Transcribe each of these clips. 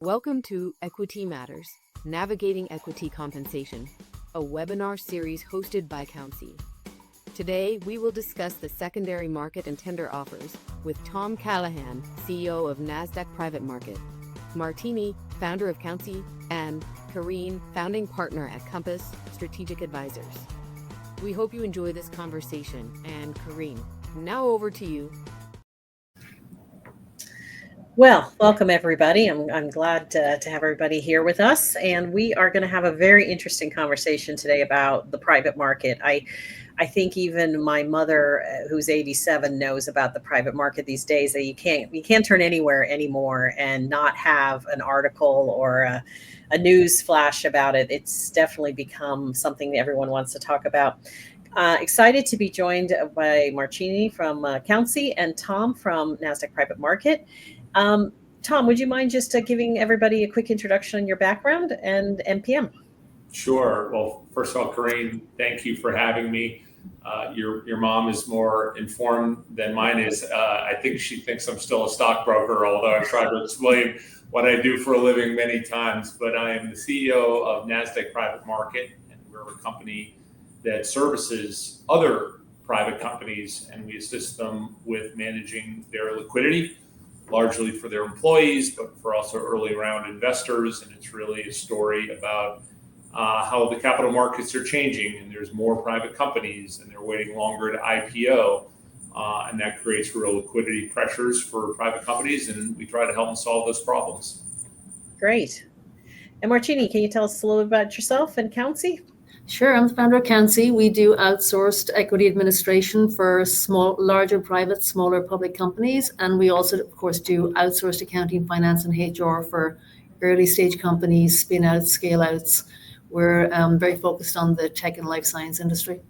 Welcome to Equity Matters, Navigating Equity Compensation, a webinar series hosted by Countsy. Today, we will discuss the secondary market and tender offers with Tom Callahan, CEO of Nasdaq Private Market, Mairtini, founder of Countsy, and Carine, founding partner at Compass Strategic Advisors. We hope you enjoy this conversation, and Carine, now over to you. Well, welcome everybody. I'm glad to have everybody here with us, and we are going to have a very interesting conversation today about the private market. I think even my mother, who's 87, knows about the private market these days. That you can't turn anywhere anymore and not have an article or a news flash about it. It's definitely become something that everyone wants to talk about. Excited to be joined by Mairtini from Countsy and Tom from Nasdaq Private Market. Tom, would you mind just giving everybody a quick introduction on your background and NPM? Sure. Well, first of all, Carine, thank you for having me. Your mom is more informed than mine is. I think she thinks I'm still a stockbroker, although I've tried to explain what I do for a living many times. But I am the CEO of Nasdaq Private Market, and we're a company that services other private companies, and we assist them with managing their liquidity, largely for their employees, but for also early round investors. And it's really a story about how the capital markets are changing, and there's more private companies and they're waiting longer to IPO. And that creates real liquidity pressures for private companies, and we try to help them solve those problems. Great. And Mairtini, can you tell us a little bit about yourself and Countsy? Sure, I'm the founder of Countsy. We do outsourced equity administration for larger private, smaller public companies. And we also, of course, do outsourced accounting, finance, and HR for early stage companies, spin outs, scale outs. We're very focused on the tech and life science industry.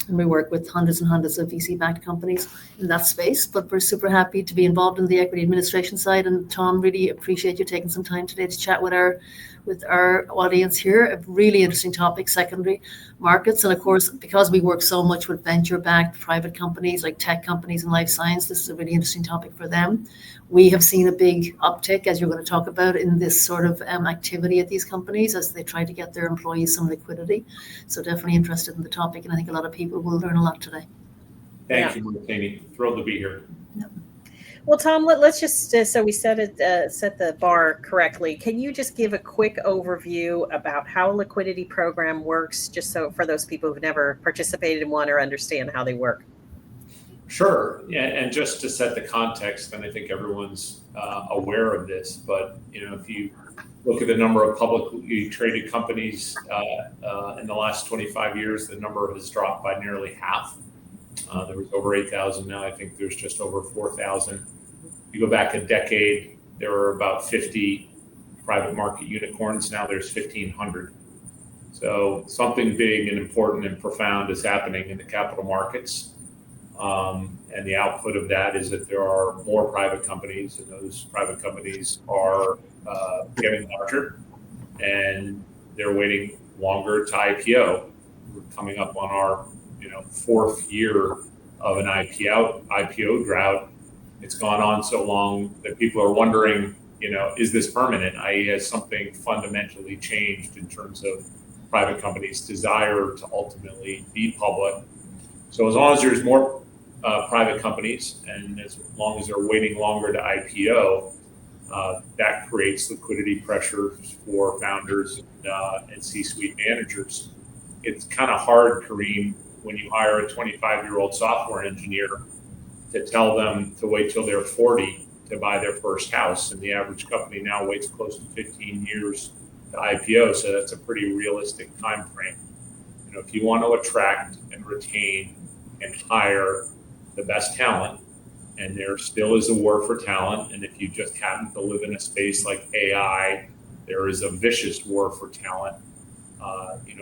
And we work with hundreds and hundreds of VC-backed companies in that space. But we're super happy to be involved in the equity administration side. And Tom, really appreciate you taking some time today to chat with our audience here. A really interesting topic, secondary markets. And of course, because we work so much with venture-backed private companies like tech companies and life science, this is a really interesting topic for them. We have seen a big uptick, as you're going to talk about, in this sort of activity at these companies as they try to get their employees some liquidity. So definitely interested in the topic, and I think a lot of people will learn a lot today. Thank you, Mairtini. Thrilled to be here. Yep. Well, Tom, let's just, so we set the bar correctly. Can you just give a quick overview about how a liquidity program works, just so for those people who've never participated in one or understand how they work? Sure. Yeah, and just to set the context, and I think everyone's aware of this, but if you look at the number of publicly traded companies in the last 25 years, the number has dropped by nearly half. There was over 8,000. Now I think there's just over 4,000. You go back a decade, there were about 50 private market unicorns. Now there's 1,500. So something big and important and profound is happening in the capital markets. And the output of that is that there are more private companies, and those private companies are getting larger, and they're waiting longer to IPO. We're coming up on our fourth year of an IPO drought. It's gone on so long that people are wondering, is this permanent? i.e., has something fundamentally changed in terms of private companies' desire to ultimately be public? So as long as there's more private companies, and as long as they're waiting longer to IPO, that creates liquidity pressures for founders and C-suite managers. It's kind of hard, Carine, when you hire a 25-year-old software engineer to tell them to wait till they're 40 to buy their first house. And the average company now waits close to 15 years to IPO. So that's a pretty realistic time frame. If you want to attract and retain and hire the best talent, and there still is a war for talent, and if you just happen to live in a space like AI, there is a vicious war for talent.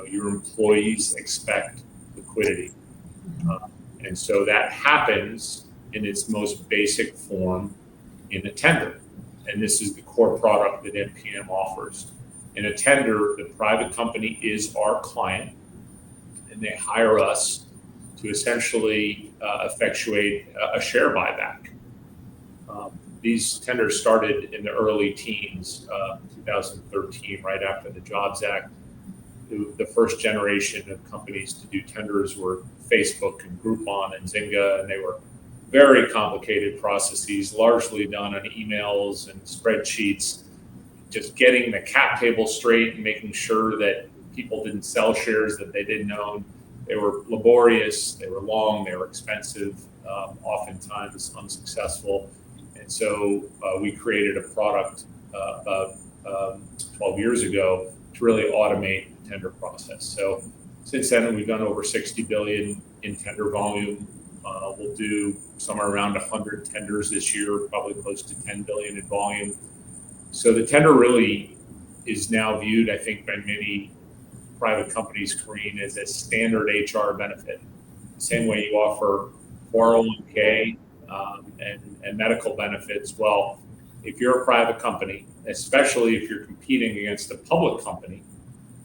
Your employees expect liquidity. And so that happens in its most basic form in a tender. And this is the core product that NPM offers. In a tender, the private company is our client, and they hire us to essentially effectuate a share buyback. these tenders started in the early teens, 2013, right after the Jobs Act. The first generation of companies to do tenders were Facebook and Groupon and Zynga, and they were very complicated processes, largely done on emails and spreadsheets, just getting the cap table straight and making sure that people didn't sell shares that they didn't own. They were laborious, they were long, they were expensive, oftentimes unsuccessful. And so we created a product about 12 years ago to really automate the tender process. So since then, we've done over 60 billion in tender volume. We'll do somewhere around 100 tenders this year, probably close to 10 billion in volume. So the tender really is now viewed, I think, by many private companies, Carine, as a standard HR benefit. The same way you offer 401k and medical benefits. Well, if you're a private company, especially if you're competing against a public company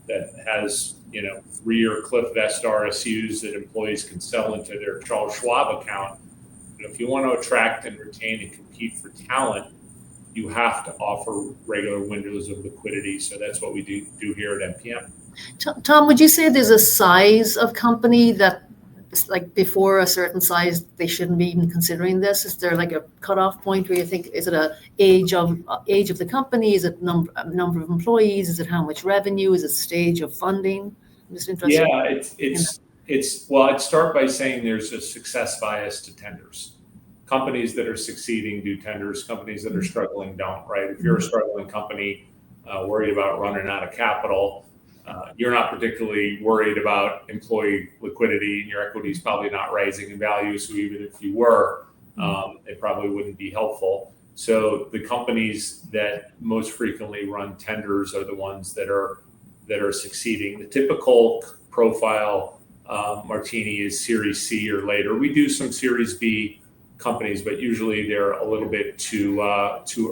that has 3-year cliff vest RSUs that employees can sell into their Charles Schwab account, if you want to attract and retain and compete for talent, you have to offer regular windows of liquidity. So that's what we do here at MPM. Tom, would you say there's a size of company that, like, before a certain size, they shouldn't be even considering this? Is there like a cutoff point where you think, is it a age of the company? Is it number of employees? Is it how much revenue? Is it stage of funding? I'm just interested. Yeah, well, I'd start by saying there's a success bias to tenders. Companies that are succeeding do tenders. Companies that are struggling don't, right? If you're a struggling company worried about running out of capital, you're not particularly worried about employee liquidity, and your equity is probably not rising in value. So even if you were, it probably wouldn't be helpful. So the companies that most frequently run tenders are the ones that are succeeding. The typical profile, Mairtini, is Series C or later. We do some Series B companies, but usually they're a little bit too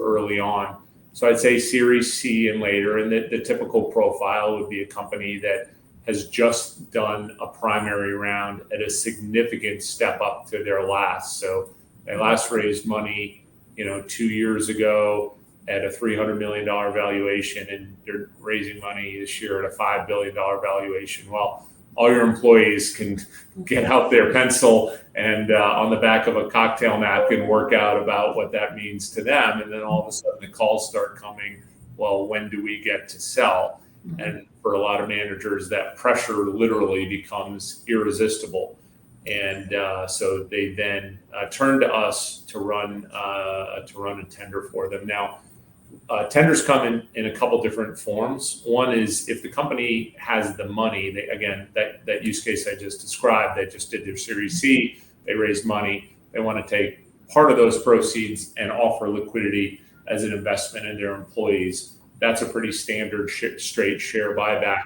early on. So I'd say Series C and later, and the typical profile would be a company that has just done a primary round at a significant step up to their last. So they last raised money, 2 years ago at a $300 million valuation, and they're raising money this year at a $5 billion valuation. Well, all your employees can get out their pencil and on the back of a cocktail napkin work out about what that means to them. And then all of a sudden the calls start coming, well, when do we get to sell? Mm-hmm. And for a lot of managers, that pressure literally becomes irresistible. And so they then turn to us to run a tender for them. Now, tenders come in a couple different forms. One is if the company has the money, that use case I just described, they just did their Series C, they raised money, they want to take part of those proceeds and offer liquidity as an investment in their employees. That's a pretty standard straight share buyback.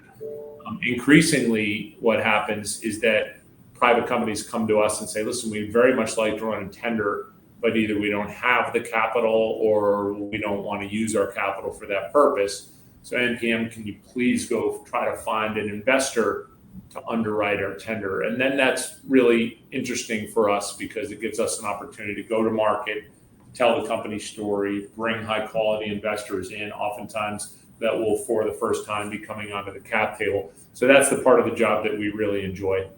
Increasingly, what happens is that private companies come to us and say, listen, we'd very much like to run a tender, but either we don't have the capital or we don't want to use our capital for that purpose. So NPM, can you please go try to find an investor to underwrite our tender? And then that's really interesting for us because it gives us an opportunity to go to market, tell the company story, bring high quality investors in, oftentimes that will for the first time be coming onto the cap table. So that's the part of the job that we really enjoy.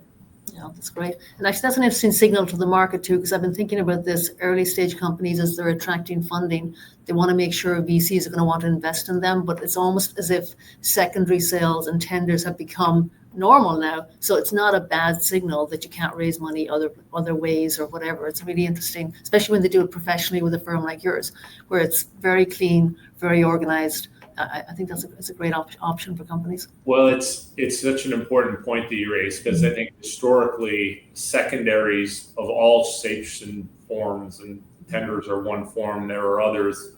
Yeah, that's great. And actually, that's an interesting signal to the market too, because I've been thinking about this early stage companies as they're attracting funding. They want to make sure VCs are going to want to invest in them, but it's almost as if secondary sales and tenders have become normal now. So it's not a bad signal that you can't raise money other ways or whatever. It's really interesting, especially when they do it professionally with a firm like yours, where it's very clean, very organized. I think it's a great option for companies. Well, it's such an important point that you raised, because I think historically secondaries of all shapes and forms, and tenders are one form, there are others.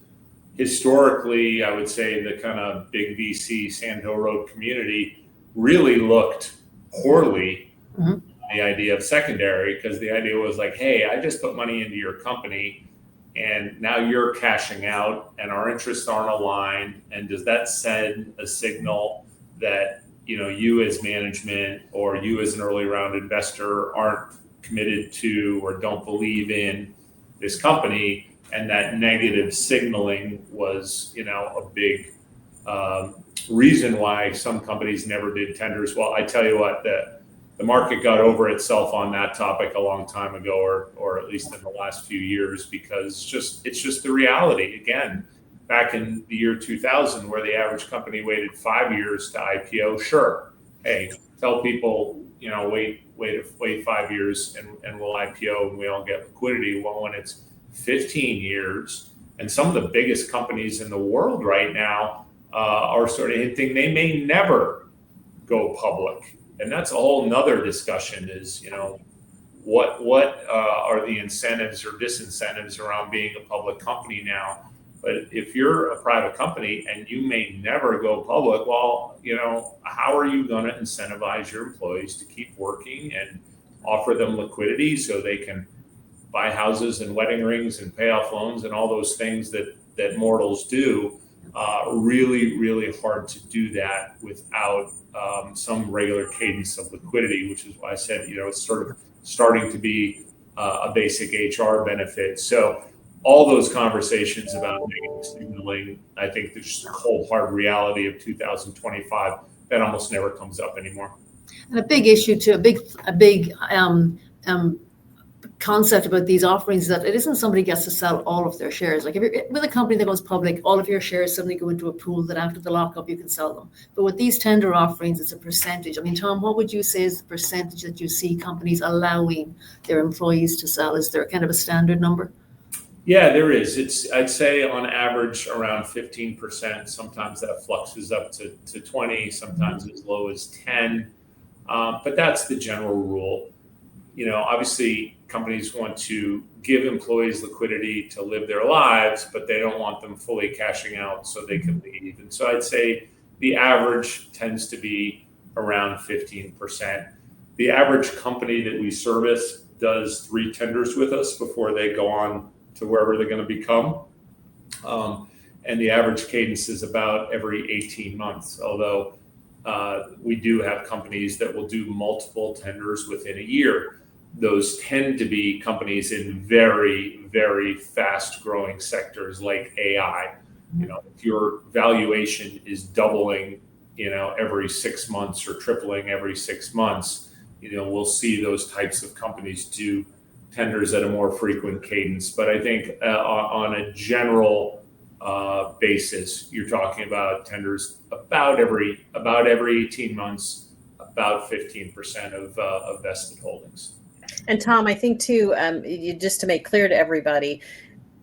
Historically, I would say the kind of big VC Sand Hill Road community really looked poorly at the idea of secondary, because the idea was like, hey, I just put money into your company and now you're cashing out and our interests aren't aligned. And does that send a signal that, you as management or you as an early round investor aren't committed to or don't believe in this company? and that negative signaling was, a big reason why some companies never did tenders. Well, I tell you what, the market got over itself on that topic a long time ago, or at least in the last few years, because it's just the reality. Again, back in the year 2000, where the average company waited 5 years to IPO, sure, hey, tell people, wait 5 years and we'll IPO and we all get liquidity. Well, when it's 15 years, and some of the biggest companies in the world right now are sort of hinting they may never go public. And that's a whole nother discussion is, what are the incentives or disincentives around being a public company now? But if you're a private company and you may never go public, well, how are you going to incentivize your employees to keep working and offer them liquidity so they can buy houses and wedding rings and pay off loans and all those things that mortals do? Really, really hard to do that without some regular cadence of liquidity, which is why I said, it's sort of starting to be a basic HR benefit. So all those conversations about negative signaling, I think there's just a cold, hard reality of 2025 that almost never comes up anymore. And a big issue too, a big concept about these offerings is that it isn't somebody gets to sell all of their shares. Like if you're with a company that goes public, all of your shares suddenly go into a pool that after the lockup you can sell them. But with these tender offerings, it's a percentage. I mean, Tom, what would you say is the percentage that you see companies allowing their employees to sell? Is there kind of a standard number? Yeah, there is. I'd say on average around 15%. Sometimes that fluxes up to 20, sometimes as low as 10. But that's the general rule. Obviously companies want to give employees liquidity to live their lives, but they don't want them fully cashing out so they can leave. And so I'd say the average tends to be around 15%. The average company that we service does 3 tenders with us before they go on to wherever they're going to become. And the average cadence is about every 18 months, although we do have companies that will do multiple tenders within a year. Those tend to be companies in very, very fast growing sectors like AI. If your valuation is doubling, every 6 months or tripling every 6 months, we'll see those types of companies do tenders at a more frequent cadence. But I think on a general basis, you're talking about tenders about every 18 months, about 15% of vested holdings. And Tom, I think too, just to make clear to everybody,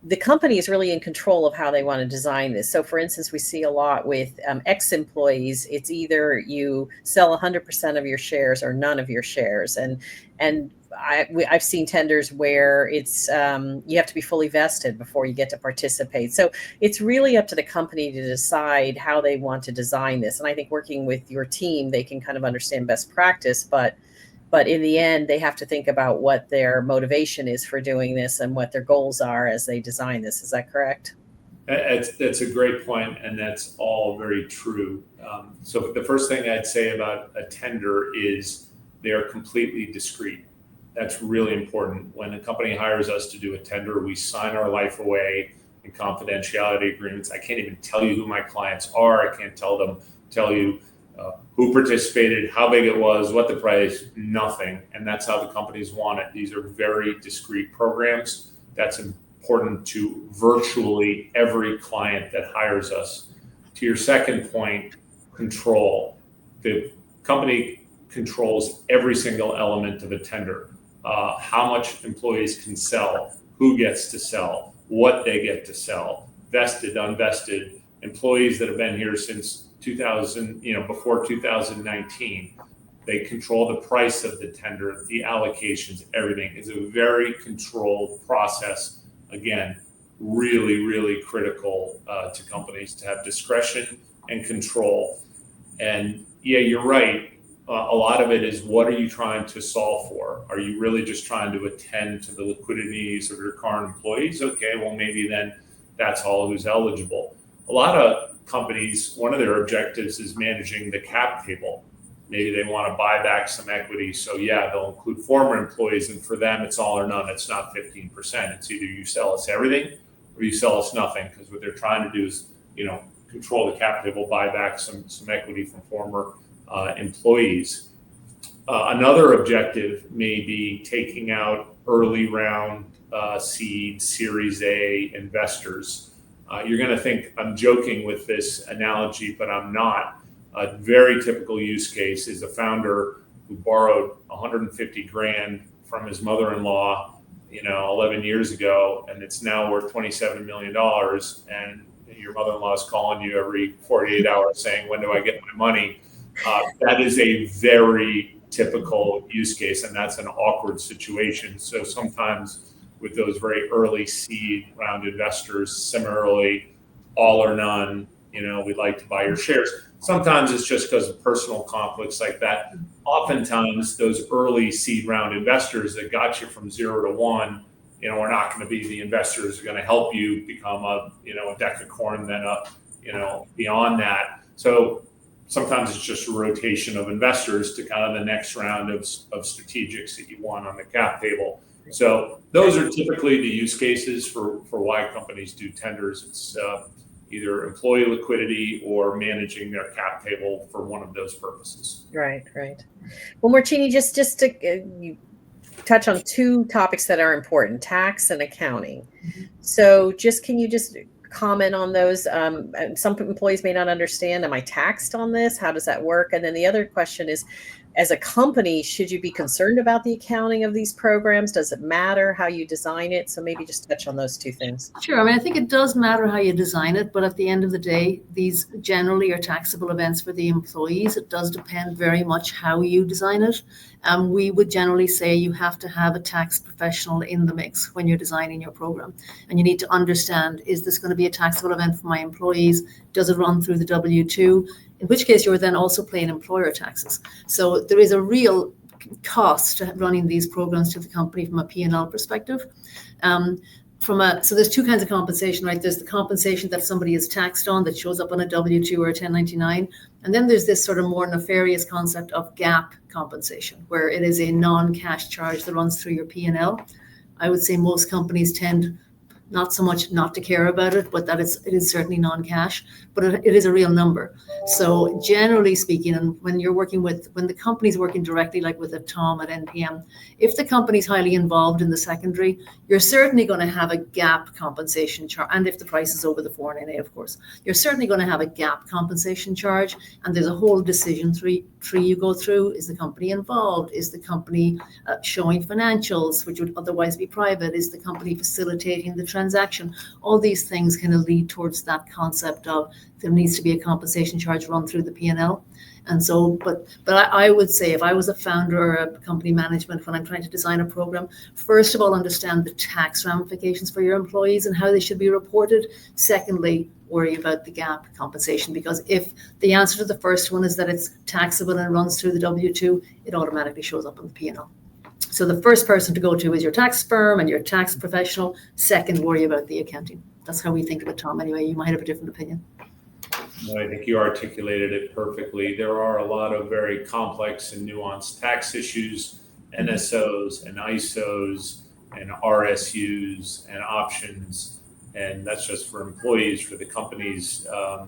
the company is really in control of how they want to design this. So for instance, we see a lot with ex-employees, it's either you sell 100% of your shares or none of your shares. And I've seen tenders where it's you have to be fully vested before you get to participate. So it's really up to the company to decide how they want to design this. And I think working with your team, they can kind of understand best practice, but in the end, they have to think about what their motivation is for doing this and what their goals are as they design this. Is that correct? That's a great point, and that's all very true. So the first thing I'd say about a tender is they are completely discreet. That's really important. When a company hires us to do a tender, we sign our life away in confidentiality agreements. I can't even tell you who my clients are. I can't tell you who participated, how big it was, what the price, nothing. And that's how the companies want it. These are very discreet programs. That's important to virtually every client that hires us. To your second point, control. The company controls every single element of a tender. How much employees can sell, who gets to sell, what they get to sell, vested, unvested, employees that have been here since 2000, before 2019. They control the price of the tender, the allocations, everything. It's a very controlled process. Again, really, really critical to companies to have discretion and control. And yeah, you're right. A lot of it is, what are you trying to solve for? Are you really just trying to attend to the liquidity needs of your current employees? Okay, well, maybe then that's all who's eligible. A lot of companies, one of their objectives is managing the cap table. Maybe they want to buy back some equity. So yeah, they'll include former employees, and for them, it's all or none. It's not 15%. It's either you sell us everything or you sell us nothing, because what they're trying to do is, control the cap table, buy back some equity from former employees. Another objective may be taking out early round seed, Series A investors. You're going to think I'm joking with this analogy, but I'm not. A very typical use case is a founder who borrowed 150 grand from his mother-in-law, 11 years ago, and it's now worth $27 million. And your mother-in-law is calling you every 48 hours saying, when do I get my money? That is a very typical use case, and that's an awkward situation. So sometimes with those very early seed round investors, similarly, all or none, we'd like to buy your shares. Sometimes it's just because of personal conflicts like that. Oftentimes, those early seed round investors that got you from 0 to 1, are not going to be the investors who are going to help you become a decacorn, then beyond that. So sometimes it's just a rotation of investors to kind of the next round of strategics that you want on the cap table. So those are typically the use cases for why companies do tenders. It's either employee liquidity or managing their cap table for one of those purposes. Right. Well, Mairtini, just to touch on two topics that are important: tax and accounting. So can you just comment on those? Some employees may not understand, am I taxed on this? How does that work? And then the other question is, as a company, should you be concerned about the accounting of these programs? Does it matter how you design it? So maybe just touch on those two things. Sure. I think it does matter how you design it, but at the end of the day, these generally are taxable events for the employees. It does depend very much how you design it. We would generally say you have to have a tax professional in the mix when you're designing your program. And you need to understand, is this going to be a taxable event for my employees? Does it run through the W-2? In which case you're then also paying employer taxes. So there is a real cost to running these programs to the company from a P&L perspective. So there's two kinds of compensation, right? There's the compensation that somebody is taxed on that shows up on a W-2 or a 1099. And then there's this sort of more nefarious concept of GAAP compensation, where it is a non-cash charge that runs through your P&L. I would say most companies tend not so much not to care about it, but that it is certainly non-cash, but it is a real number. So generally speaking, and when the company's working directly, like with a Tom at NPM, if the company's highly involved in the secondary, you're certainly going to have a GAAP compensation charge. And if the price is over the 4.98, of course, you're certainly going to have a GAAP compensation charge. And there's a whole decision tree you go through. Is the company involved? Is the company showing financials, which would otherwise be private? Is the company facilitating the transaction? All these things kind of lead towards that concept of there needs to be a compensation charge run through the P&L. And so, but I would say if I was a founder or a company management, when I'm trying to design a program, first of all, understand the tax ramifications for your employees and how they should be reported. Secondly, worry about the GAAP compensation, because if the answer to the first one is that it's taxable and runs through the W-2, it automatically shows up on the P&L. So the first person to go to is your tax firm and your tax professional. Second, worry about the accounting. That's how we think of it, Tom. Anyway, you might have a different opinion. No, I think you articulated it perfectly. There are a lot of very complex and nuanced tax issues, NSOs and ISOs and RSUs and options. And that's just for employees. For the companies,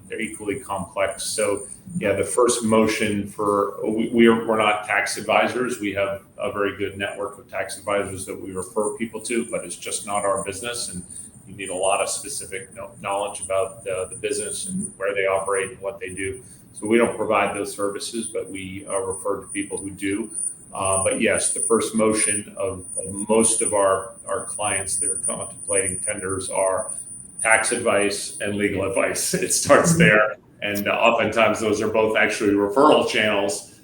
they're equally complex. So yeah, the first motion we're not tax advisors. We have a very good network of tax advisors that we refer people to, but it's just not our business. And you need a lot of specific knowledge about the business and where they operate and what they do. So we don't provide those services, but we refer to people who do. But yes, the first motion of most of our clients that are contemplating tenders are tax advice and legal advice. It starts there. And oftentimes those are both actually referral channels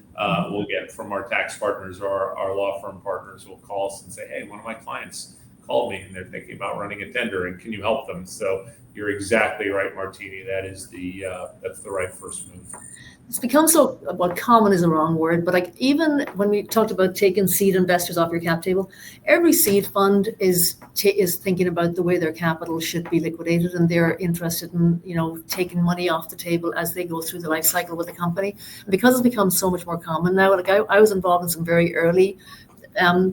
we'll get from our tax partners, or our law firm partners will call us and say, hey, one of my clients called me and they're thinking about running a tender, and can you help them? So you're exactly right, Mairtini. That's the right first move. It's become so, well, common is a wrong word, but like even when we talked about taking seed investors off your cap table, every seed fund is thinking about the way their capital should be liquidated, and they're interested in taking money off the table as they go through the life cycle with the company. And because it's become so much more common now, like I was involved in some very early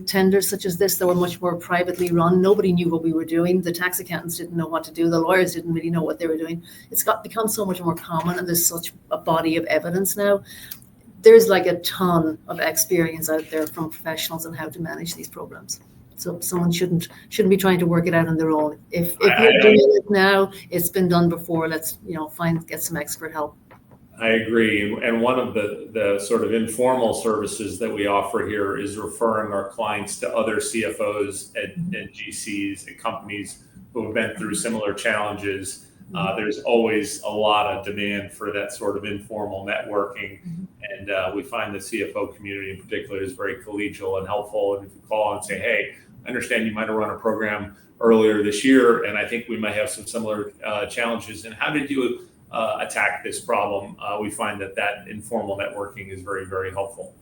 tenders such as this that were much more privately run. Nobody knew what we were doing. The tax accountants didn't know what to do. The lawyers didn't really know what they were doing. It's become so much more common, and there's such a body of evidence now. There's like a ton of experience out there from professionals on how to manage these programs. So someone shouldn't be trying to work it out on their own. If you're doing it now, it's been done before. Let's get some expert help. I agree. And one of the sort of informal services that we offer here is referring our clients to other CFOs and GCs and companies who have been through similar challenges. There's always a lot of demand for that sort of informal networking. And we find the CFO community in particular is very collegial and helpful. And if you call and say, hey, I understand you might have run a program earlier this year, and I think we might have some similar challenges. And how did you attack this problem? We find that informal networking is very, very helpful.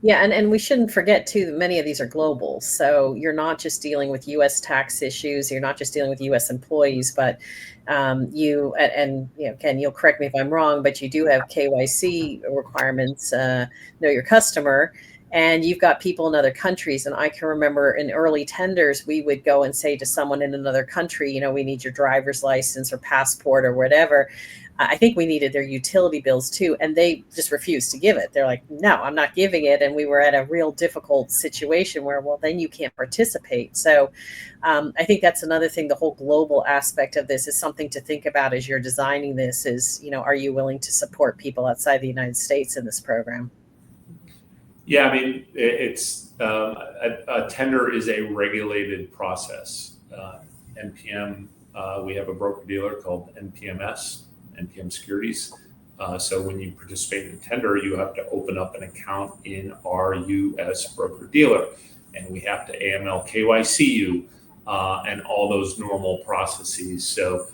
Yeah, and we shouldn't forget too that many of these are global. So you're not just dealing with U.S. tax issues. You're not just dealing with U.S. employees, but Ken, you'll correct me if I'm wrong, but you do have KYC requirements, know your customer, and you've got people in other countries. And I can remember in early tenders, we would go and say to someone in another country, we need your driver's license or passport or whatever. I think we needed their utility bills too. And they just refused to give it. They're like, no, I'm not giving it. And we were at a real difficult situation where, well, then you can't participate. So I think that's another thing. The whole global aspect of this is something to think about as you're designing this is, are you willing to support people outside the United States in this program? Yeah, I mean, it's a tender is a regulated process. NPM, we have a broker dealer called NPM Securities. So when you participate in a tender, you have to open up an account in our U.S. broker dealer, and we have to AML KYC you and all those normal processes. So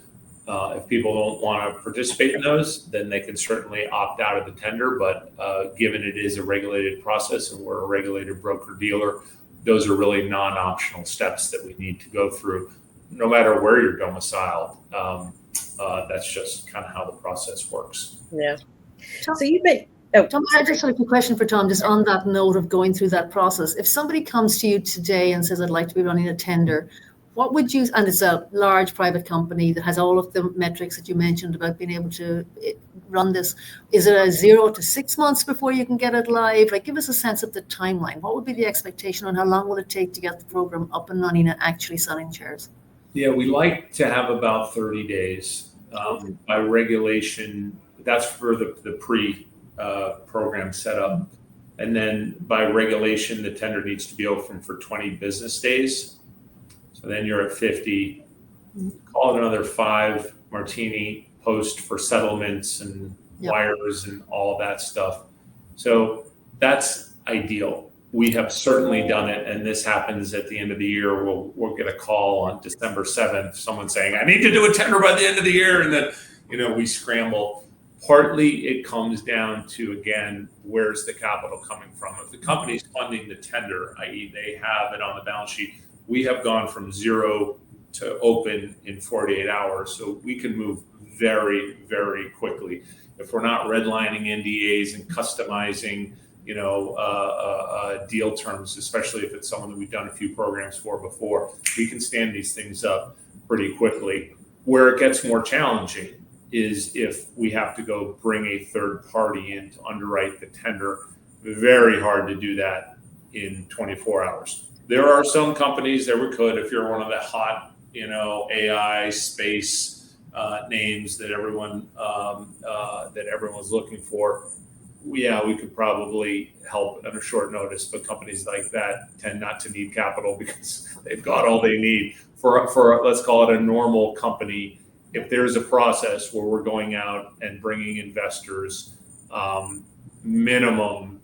if people don't want to participate in those, then they can certainly opt out of the tender. But given it is a regulated process and we're a regulated broker dealer, those are really non-optional steps that we need to go through, no matter where you're domiciled. That's just kind of how the process works. Yeah. Tom, so you've been. Tom, I just have a quick question for Tom, just on that note of going through that process. If somebody comes to you today and says, I'd like to be running a tender, what would you, and it's a large private company that has all of the metrics that you mentioned about being able to run this, is it a 0 to 6 months before you can get it live? Like, give us a sense of the timeline. What would be the expectation, and how long will it take to get the program up and running and actually selling shares? Yeah, we like to have about 30 days. By regulation, that's for the pre-program setup. And then by regulation, the tender needs to be open for 20 business days. So then you're at 50. Call it another 5 Mairtini post for settlements and wires and all that stuff. So that's ideal. We have certainly done it, and this happens at the end of the year. We'll get a call on December 7th, someone saying, I need to do a tender by the end of the year, and then we scramble. Partly it comes down to, again, where's the capital coming from? If the company's funding the tender, i.e. they have it on the balance sheet, we have gone from 0 to open in 48 hours, so we can move very, very quickly. If we're not redlining NDAs and customizing deal terms, especially if it's someone that we've done a few programs for before, we can stand these things up pretty quickly. Where it gets more challenging is if we have to go bring a third party in to underwrite the tender. Very hard to do that in 24 hours. There are some companies that we could, if you're one of the hot, AI space names that everyone's looking for. Yeah, we could probably help on a short notice, but companies like that tend not to need capital because they've got all they need for let's call it a normal company. If there's a process where we're going out and bringing investors, minimum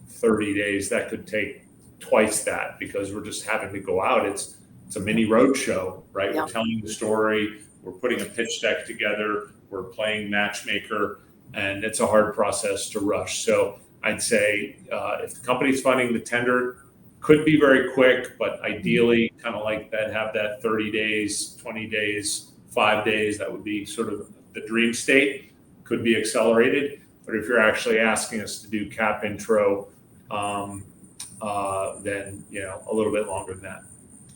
30 days, that could take twice that because we're just having to go out. It's a mini road show, right? Yeah. We're telling the story, we're putting a pitch deck together, we're playing matchmaker, and it's a hard process to rush. So I'd say if the company's funding the tender, could be very quick, but ideally kind of like that, have that 30 days, 20 days, 5 days, that would be sort of the dream state, could be accelerated. But if you're actually asking us to do cap intro, than a little bit longer than that.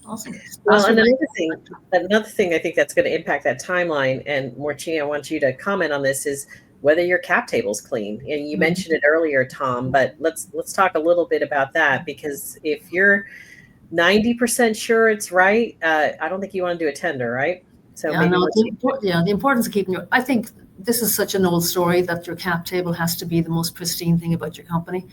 Awesome. Well, and another thing I think that's going to impact that timeline, and Mairtini, I want you to comment on this, is whether your cap table's clean. And you mentioned it earlier, Tom, but let's talk a little bit about that, because if you're 90% sure it's right, I don't think you want to do a tender, right? So yeah, maybe the importance of keeping I think this is such an old story that your cap table has to be the most pristine thing about your company.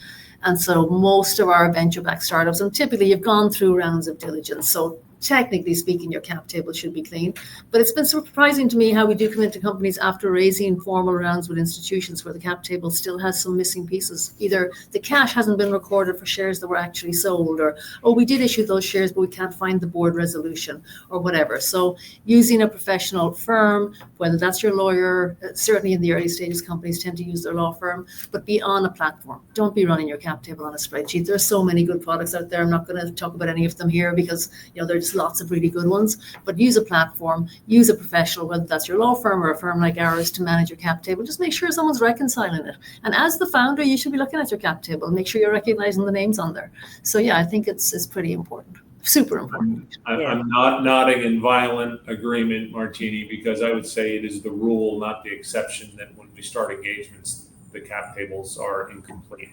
And so most of our venture-backed startups, and typically you've gone through rounds of diligence, so technically speaking, your cap table should be clean. But it's been surprising to me how we do come into companies after raising formal rounds with institutions where the cap table still has some missing pieces. Either the cash hasn't been recorded for shares that were actually sold, or, oh, we did issue those shares, but we can't find the board resolution, or whatever. So using a professional firm, whether that's your lawyer, certainly in the early stages, companies tend to use their law firm, but be on a platform. Don't be running your cap table on a spreadsheet. There's so many good products out there. I'm not going to talk about any of them here because there's lots of really good ones, but use a platform, use a professional, whether that's your law firm or a firm like ours, to manage your cap table. Just make sure someone's reconciling it. And as the founder, you should be looking at your cap table and make sure you're recognizing the names on there. So yeah, I think it's pretty important. Super important. I'm not nodding in violent agreement, Mairtini, because I would say it is the rule, not the exception, that when we start engagements, the cap tables are incomplete.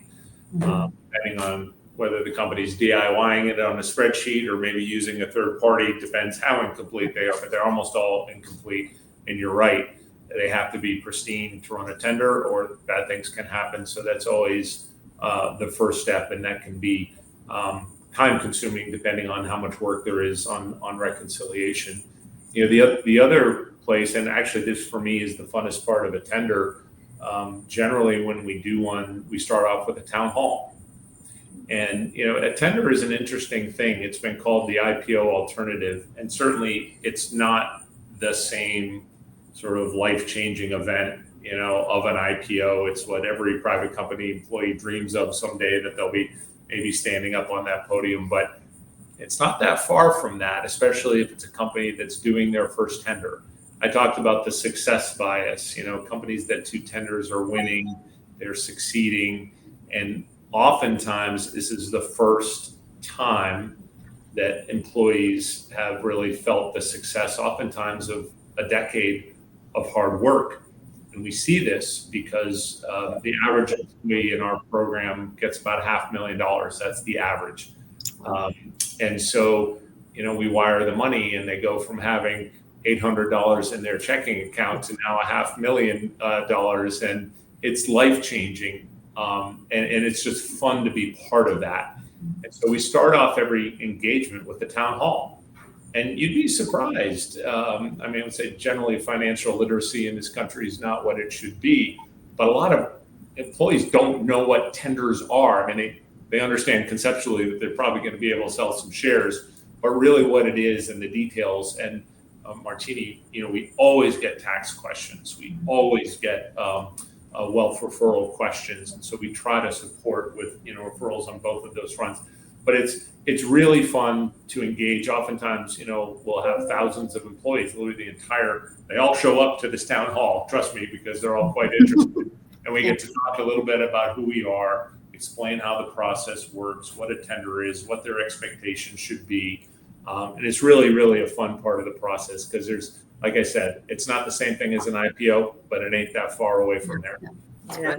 Depending on whether the company's DIYing it on a spreadsheet or maybe using a third party, depends how incomplete they are, but they're almost all incomplete. And you're right, they have to be pristine to run a tender, or bad things can happen. So that's always the first step, and that can be time consuming depending on how much work there is on reconciliation. The other place, and actually this for me is the funnest part of a tender, generally when we do one, we start off with a town hall. And, a tender is an interesting thing. It's been called the IPO alternative. And certainly it's not the same sort of life-changing event, of an IPO. It's what every private company employee dreams of someday, that they'll be maybe standing up on that podium. But it's not that far from that, especially if it's a company that's doing their first tender. I talked about the success bias, companies that do tenders are winning, they're succeeding. And oftentimes, this is the first time that employees have really felt the success, oftentimes of a decade of hard work. And we see this because the average employee in our program gets about $500,000. That's the average. And so, we wire the money, and they go from having $800 in their checking account to now $500,000, and it's life-changing. And it's just fun to be part of that. And so we start off every engagement with the town hall. And you'd be surprised. I would say generally financial literacy in this country is not what it should be. But a lot of employees don't know what tenders are. They understand conceptually that they're probably going to be able to sell some shares, but really what it is and the details. And Mairtini, we always get tax questions. We always get wealth referral questions. And so we try to support with, referrals on both of those fronts. But it's really fun to engage. Oftentimes, we'll have thousands of employees, literally they all show up to this town hall, trust me, because they're all quite interested. And we get to talk a little bit about who we are, explain how the process works, what a tender is, what their expectations should be. And it's really, really a fun part of the process, because there's, like I said, it's not the same thing as an IPO, but it ain't that far away from there. Yeah.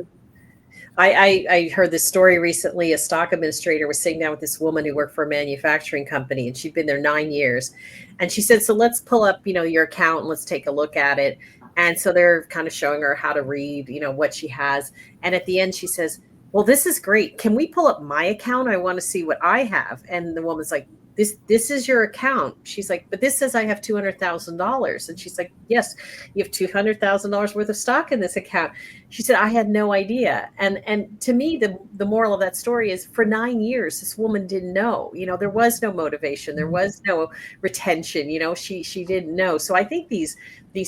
I heard this story recently. A stock administrator was sitting down with this woman who worked for a manufacturing company, and she'd been there 9 years. And she said, so let's pull up, your account and let's take a look at it. And so they're kind of showing her how to read, what she has. And at the end, she says, well, this is great. Can we pull up my account? I want to see what I have. And the woman's like, this is your account. She's like, but this says I have $200,000. And she's like, yes, you have $200,000 worth of stock in this account. She said, I had no idea. And to me, the moral of that story is, for 9 years, this woman didn't know. There was no motivation. There was no retention. She didn't know. So I think these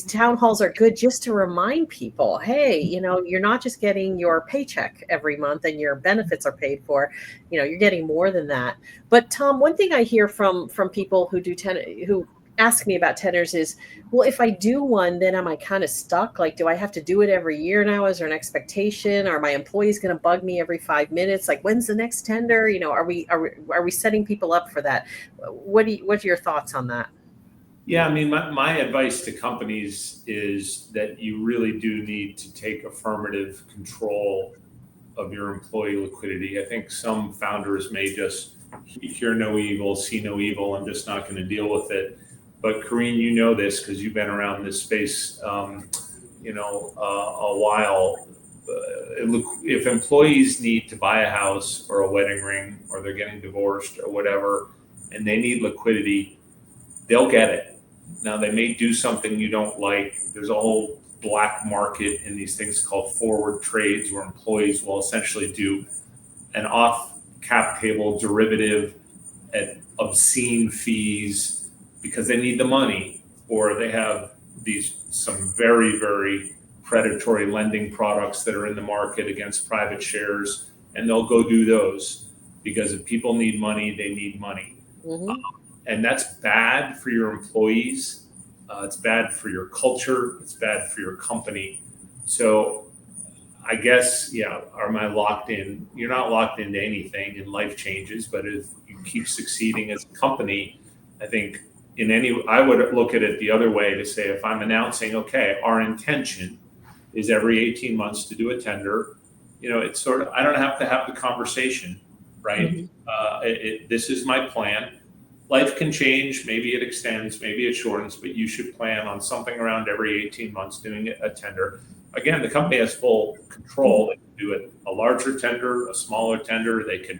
town halls are good just to remind people, hey, you're not just getting your paycheck every month and your benefits are paid for. You're getting more than that. But Tom, one thing I hear from people who do who ask me about tenders is, well, if I do one, then am I kind of stuck? Like, do I have to do it every year now? Is there an expectation? Are my employees going to bug me every 5 minutes? Like, when's the next tender? Are we setting people up for that? What are your thoughts on that? Yeah, I mean, my advice to companies is that you really do need to take affirmative control of your employee liquidity. I think some founders may just hear no evil, see no evil, I'm just not going to deal with it. But Carine, you know this because you've been around this space, a while. If employees need to buy a house or a wedding ring, or they're getting divorced or whatever, and they need liquidity, they'll get it. Now, they may do something you don't like. There's a whole black market in these things called forward trades, where employees will essentially do an off cap table derivative at obscene fees because they need the money, or they have some very, very predatory lending products that are in the market against private shares, and they'll go do those because if people need money, they need money. Mm-hmm. And that's bad for your employees. It's bad for your culture. It's bad for your company. So I guess, am I locked in? You're not locked into anything, and life changes. But if you keep succeeding as a company, I think I would look at it the other way to say, if I'm announcing, okay, our intention is every 18 months to do a tender, it's sort of, I don't have to have the conversation, right? Mm-hmm. This is my plan. Life can change. Maybe it extends, maybe it shortens, but you should plan on something around every 18 months doing a tender. Again, the company has full control. They can do it a larger tender, a smaller tender. They can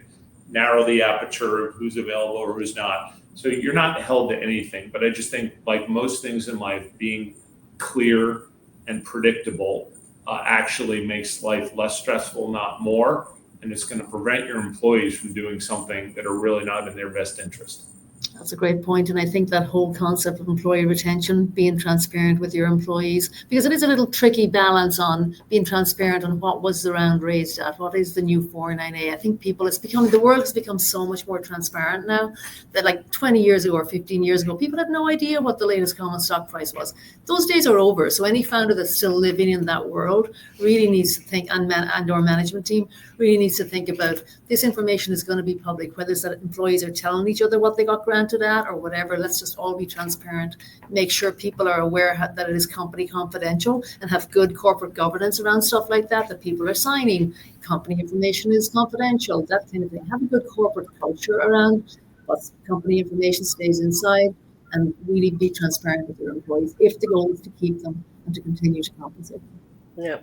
narrow the aperture of who's available or who's not. So you're not held to anything. But I just think, like most things in life, being clear and predictable actually makes life less stressful, not more. And it's going to prevent your employees from doing something that are really not in their best interest. That's a great point. And I think that whole concept of employee retention, being transparent with your employees, because it is a little tricky balance on being transparent on what was the round raised at, what is the new 409A. I think the world has become so much more transparent now that like 20 years ago or 15 years ago, people had no idea what the latest common stock price was. Those days are over. So any founder that's still living in that world really needs to think, and our management team really needs to think about, this information is going to be public, whether it's that employees are telling each other what they got granted at or whatever. Let's just all be transparent, make sure people are aware that it is company confidential, and have good corporate governance around stuff like that people are signing. Company information is confidential, that kind of thing. Have a good corporate culture around what company information stays inside, and really be transparent with your employees if the goal is to keep them and to continue to compensate them. Yeah.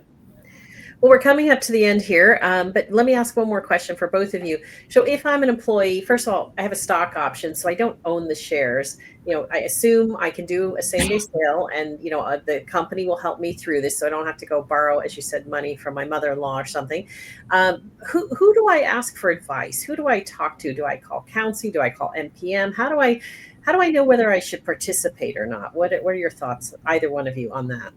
Well, we're coming up to the end here, but let me ask one more question for both of you. So if I'm an employee, first of all, I have a stock option, so I don't own the shares. I assume I can do a same-day sale, and, the company will help me through this, so I don't have to go borrow, as you said, money from my mother-in-law or something. Who do I ask for advice? Who do I talk to? Do I call Countsy? Do I call NPM? How do I know whether I should participate or not? What are your thoughts, either one of you, on that?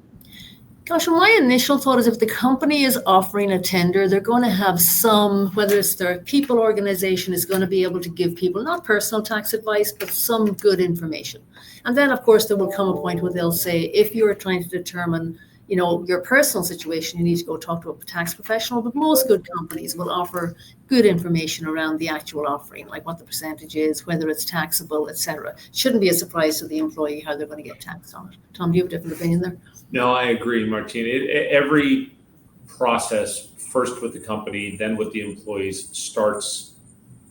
Gosh, well, my initial thought is if the company is offering a tender, they're going to have some, whether it's their people organization is going to be able to give people not personal tax advice, but some good information. And then, of course, there will come a point where they'll say, if you're trying to determine, your personal situation, you need to go talk to a tax professional. But most good companies will offer good information around the actual offering, like what the percentage is, whether it's taxable, etc. Shouldn't be a surprise to the employee how they're going to get taxed on it. Tom, do you have a different opinion there? No, I agree, Mairtini. Every process, first with the company, then with the employees, starts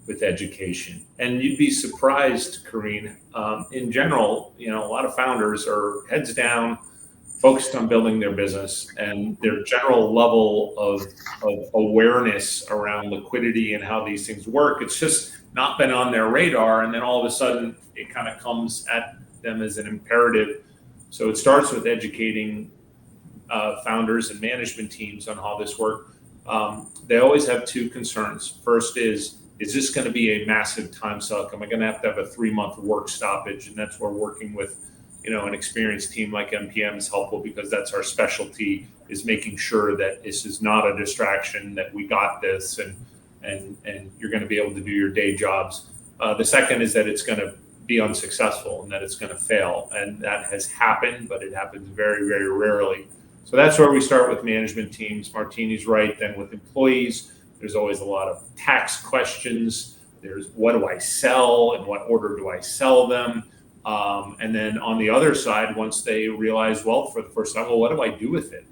with education. And you'd be surprised, Carine. In general, a lot of founders are heads down, focused on building their business, and their general level of awareness around liquidity and how these things work, it's just not been on their radar. And then all of a sudden, it kind of comes at them as an imperative. So it starts with educating founders and management teams on how this works. They always have two concerns. First is this going to be a massive time suck? Am I going to have a 3-month work stoppage? And that's where working with an experienced team like NPM is helpful, because that's our specialty, is making sure that this is not a distraction, that we got this, and you're going to be able to do your day jobs. The second is that it's going to be unsuccessful and that it's going to fail. And that has happened, but it happens very, very rarely. So that's where we start with management teams. Mairtini's right. Then with employees, there's always a lot of tax questions. There's what do I sell? In what order do I sell them? And then on the other side, once they realize, well, for the first time, well, what do I do with it?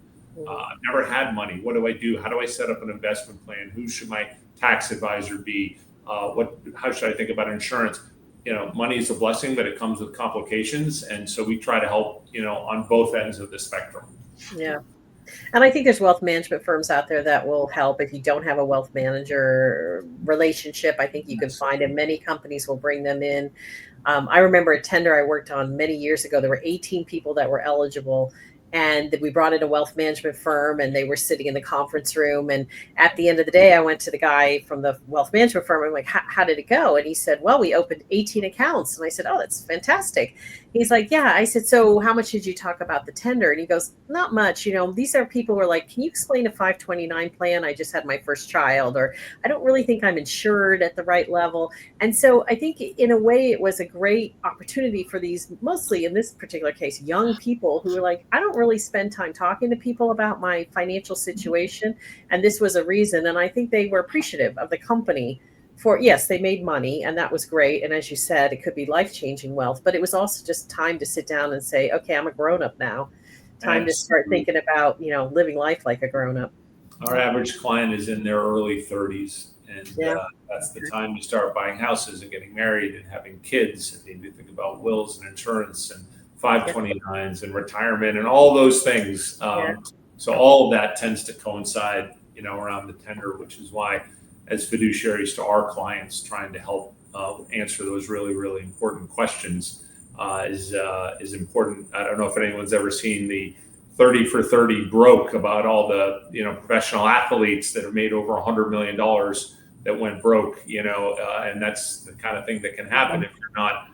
I've never had money. What do I do? How do I set up an investment plan? Who should my tax advisor be? How should I think about insurance? Money is a blessing, but it comes with complications. And so we try to help, on both ends of the spectrum. Yeah. And I think there's wealth management firms out there that will help if you don't have a wealth manager relationship. I think you can find it. Many companies will bring them in. I remember a tender I worked on many years ago. There were 18 people that were eligible. And we brought in a wealth management firm and they were sitting in the conference room. And at the end of the day, I went to the guy from the wealth management firm. I'm like, how did it go? And he said, well, we opened 18 accounts. And I said, oh, that's fantastic. He's like, yeah. I said, so how much did you talk about the tender? And he goes, not much. These are people who are like, can you explain a 529 plan? I just had my first child, or I don't really think I'm insured at the right level. And so I think in a way it was a great opportunity for these, mostly in this particular case, young people who were like, I don't really spend time talking to people about my financial situation. And this was a reason. And I think they were appreciative of the company for, yes, they made money and that was great. And as you said, it could be life-changing wealth, but it was also just time to sit down and say, okay, I'm a grown-up now. Time to start thinking about, living life like a grown-up. Our average client is in their early 30s. And that's the time to start buying houses and getting married and having kids. And need to think about wills and insurance and 529s and retirement and all those things. So all of that tends to coincide, around the tender, which is why as fiduciaries to our clients, trying to help answer those really, really important questions is important. I don't know if anyone's ever seen the 30 for 30 broke about all the, professional athletes that have made over $100 million that went broke, and that's the kind of thing that can happen if you're not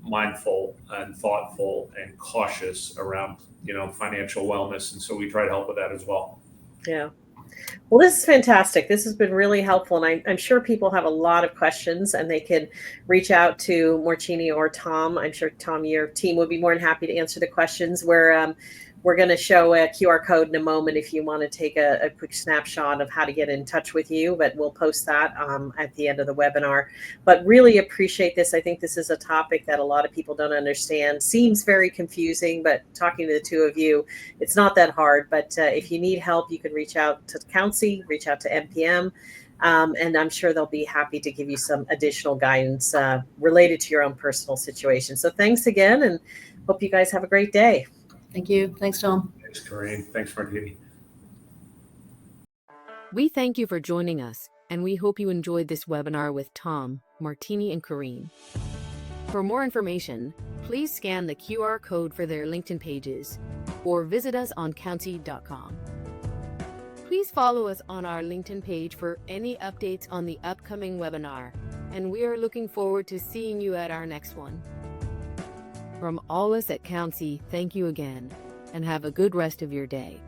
mindful and thoughtful and cautious around, financial wellness. And so we try to help with that as well. Yeah. Well, this is fantastic. This has been really helpful. And I'm sure people have a lot of questions and they can reach out to Mairtini or Tom. I'm sure, Tom, your team would be more than happy to answer the questions. We're going to show a QR code in a moment if you want to take a quick snapshot of how to get in touch with you, but we'll post that at the end of the webinar. But really appreciate this. I think this is a topic that a lot of people don't understand. Seems very confusing, but talking to the two of you, it's not that hard. But if you need help, you can reach out to Countsy, reach out to MPM, and I'm sure they'll be happy to give you some additional guidance related to your own personal situation. So thanks again, and hope you guys have a great day. Thank you. Thanks, Tom. Thanks, Carine. Thanks, Mairtini. We thank you for joining us, and we hope you enjoyed this webinar with Tom, Mairtini, and Carine. For more information, please scan the QR code for their LinkedIn pages or visit us on countsy.com. Please follow us on our LinkedIn page for any updates on the upcoming webinar, and we are looking forward to seeing you at our next one. From all us at Countsy, thank you again, and have a good rest of your day.